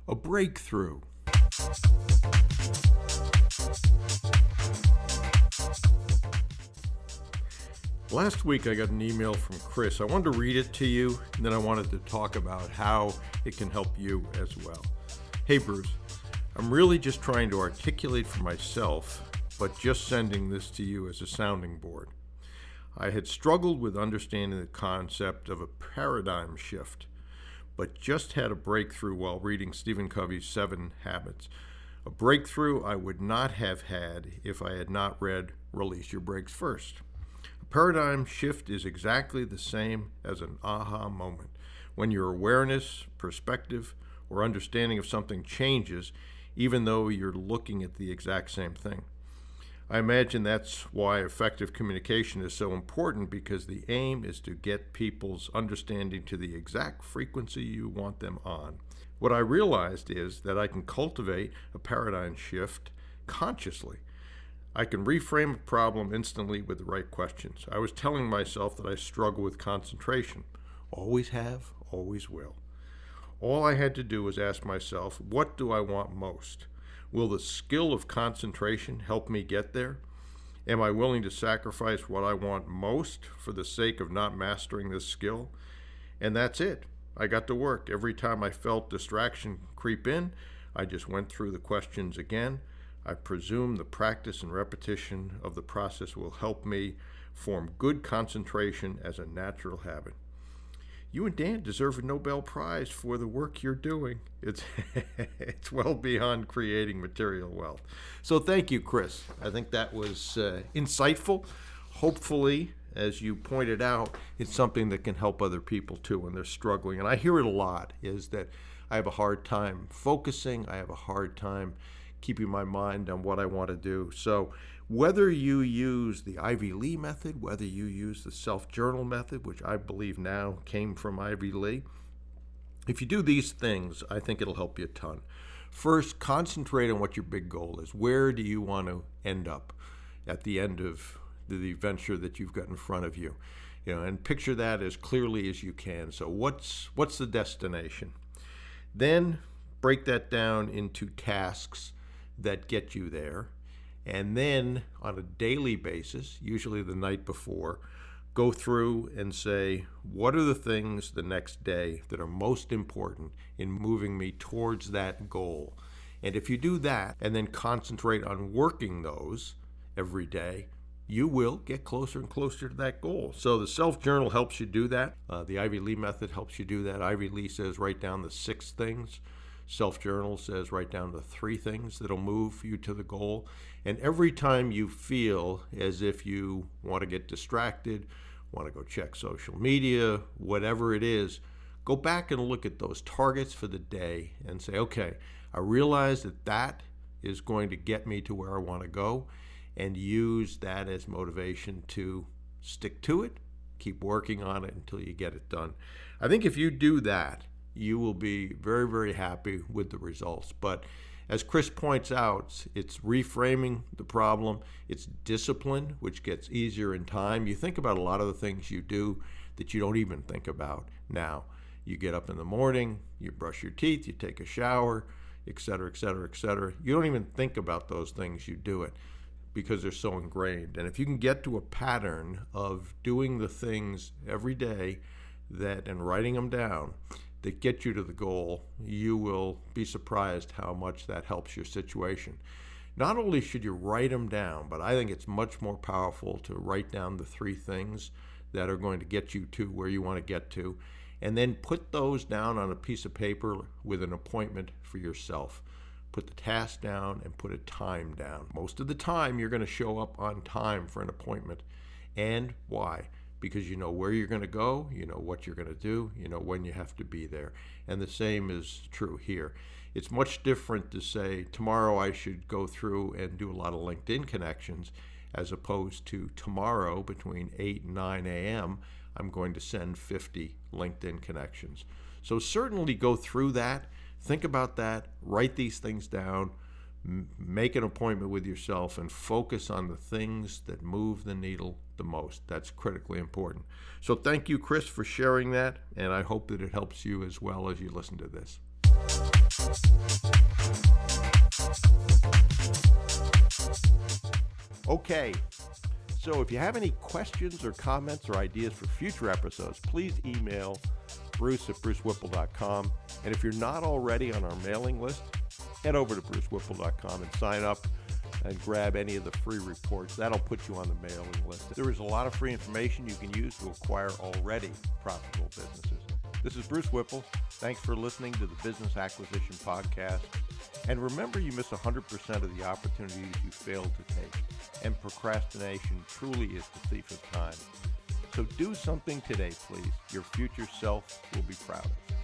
A breakthrough. Last week I got an email from Chris. I wanted to read it to you, and then I wanted to talk about how it can help you as well. Hey Bruce, I'm really just trying to articulate for myself, but just sending this to you as a sounding board. I had struggled with understanding the concept of a paradigm shift, but just had a breakthrough while reading Stephen Covey's 7 Habits. A breakthrough I would not have had if I had not read Release Your Brakes First. A paradigm shift is exactly the same as an aha moment, when your awareness, perspective, or understanding of something changes, even though you're looking at the exact same thing. I imagine that's why effective communication is so important, because the aim is to get people's understanding to the exact frequency you want them on. What I realized is that I can cultivate a paradigm shift consciously. I can reframe a problem instantly with the right questions. I was telling myself that I struggle with concentration. Always have, always will. All I had to do was ask myself, what do I want most? Will the skill of concentration help me get there? Am I willing to sacrifice what I want most for the sake of not mastering this skill? And that's it. I got to work. Every time I felt distraction creep in, I just went through the questions again. I presume the practice and repetition of the process will help me form good concentration as a natural habit. You and Dan deserve a Nobel Prize for the work you're doing. It's well beyond creating material wealth. So thank you, Chris. I think that was insightful. Hopefully, as you pointed out, it's something that can help other people too when they're struggling. And I hear it a lot, is that I have a hard time focusing. I have a hard time keeping my mind on what I want to do. So whether you use the Ivy Lee method, whether you use the self-journal method, which I believe now came from Ivy Lee, if you do these things, I think it'll help you a ton. First, concentrate on what your big goal is. Where do you want to end up at the end of the venture that you've got in front of you? And picture that as clearly as you can. So what's the destination? Then break that down into tasks that get you there. And then on a daily basis, usually the night before, go through and say, what are the things the next day that are most important in moving me towards that goal? And if you do that and then concentrate on working those every day, you will get closer and closer to that goal. So the self-journal helps you do that. The Ivy Lee method helps you do that. Ivy Lee says write down the 6 things. Self-journal says write down the 3 things that'll move you to the goal. And every time you feel as if you want to get distracted, want to go check social media, whatever it is, go back and look at those targets for the day and say, okay, I realize that is going to get me to where I want to go, and use that as motivation to stick to it, keep working on it until you get it done. I think if you do that, you will be very, very happy with the results. But as Chris points out, it's reframing the problem. It's discipline, which gets easier in time. You think about a lot of the things you do that you don't even think about now. You get up in the morning, you brush your teeth, you take a shower, et cetera, et cetera, et cetera. You don't even think about those things, you do it because they're so ingrained. And if you can get to a pattern of doing the things every day and writing them down, that get you to the goal, you will be surprised how much that helps your situation. Not only should you write them down, but I think it's much more powerful to write down the 3 things that are going to get you to where you want to get to, and then put those down on a piece of paper with an appointment for yourself. Put the task down and put a time down. Most of the time, you're going to show up on time for an appointment. And why? Because you know where you're going to go, you know what you're going to do, you know when you have to be there. And the same is true here. It's much different to say, tomorrow I should go through and do a lot of LinkedIn connections, as opposed to tomorrow between 8 and 9 a.m., I'm going to send 50 LinkedIn connections. So certainly go through that, think about that, write these things down, make an appointment with yourself, and focus on the things that move the needle the most. That's critically important. So thank you, Chris, for sharing that, and I hope that it helps you as well as you listen to this. Okay, so if you have any questions or comments or ideas for future episodes, please email bruce@brucewhipple.com. And if you're not already on our mailing list, head over to brucewhipple.com and sign up and grab any of the free reports. That'll put you on the mailing list. There is a lot of free information you can use to acquire already profitable businesses. This is Bruce Whipple. Thanks for listening to the Business Acquisition Podcast. And remember, you miss 100% of the opportunities you fail to take. And procrastination truly is the thief of time. So do something today, please. Your future self will be proud of you.